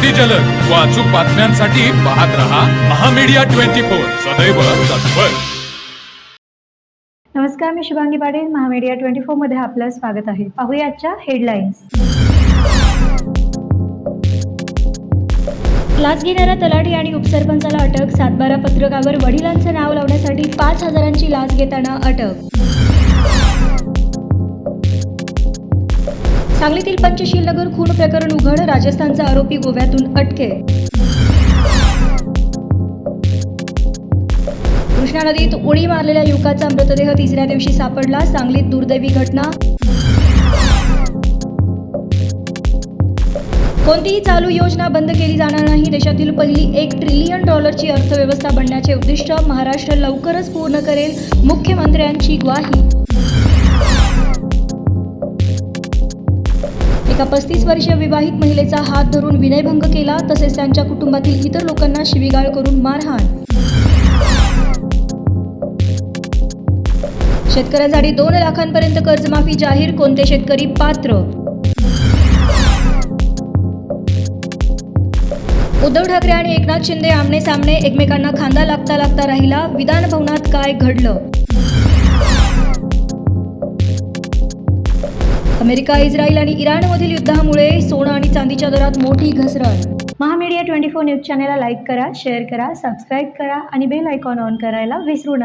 अगदी जलद व अचूक बातम्यांसाठी पाहत रहा महामीडिया 24 सदैव तत्पर. नमस्कार, मी शुभांगी पाटील. महामीडिया 24 मध्ये आपलं स्वागत आहे. पाहूया आजच्या हेडलाईन्स. लाच घेणाऱ्या तलाठी आणि उपसरपंचाला अटक. सातबारा पत्रकावर वडिलांचं नाव लावण्यासाठी 5,000ची लाच घेताना अटक. सांगलीतील पंचशील नगर खून प्रकरण उघड. राजस्थानचा आरोपी गोव्यातून अटकेत. कृष्णा नदीत उडी मारलेल्या युवकाचा मृतदेह तिसऱ्या दिवशी सापडला. सांगलीत दुर्दैवी घटना. कोणतीही चालू योजना बंद केली जाणार नाही. देशातील पहिली $1 ट्रिलियन अर्थव्यवस्था बनण्याचे उद्दिष्ट महाराष्ट्र लवकरच पूर्ण करेल. मुख्यमंत्र्यांची ग्वाही. एका 35 वर्षीय विवाहित महिलेचा हात धरून विनयभंग केला. तसेच त्यांच्या कुटुंबातील इतर लोकांना शिवीगाळ करून मारहाण. शेतकऱ्यांसाठी 2 लाखांपर्यंत कर्जमाफी जाहीर. कोणते शेतकरी पात्र? उद्धव ठाकरे आणि एकनाथ शिंदे आमने सामने. एकमेकांना खांदा लागता लागता राहिला. विधान भवनात काय घडलं? अमेरिका, इस्रायल आणि इराणमधील युद्धामुळे सोनं आणि चांदीच्या दरात मोठी घसरण. महामीडिया 24 न्यूज चॅनेलला लाईक करा, शेअर करा, सबस्क्राईब करा आणि बेल आयकॉन ऑन करायला विसरू नका.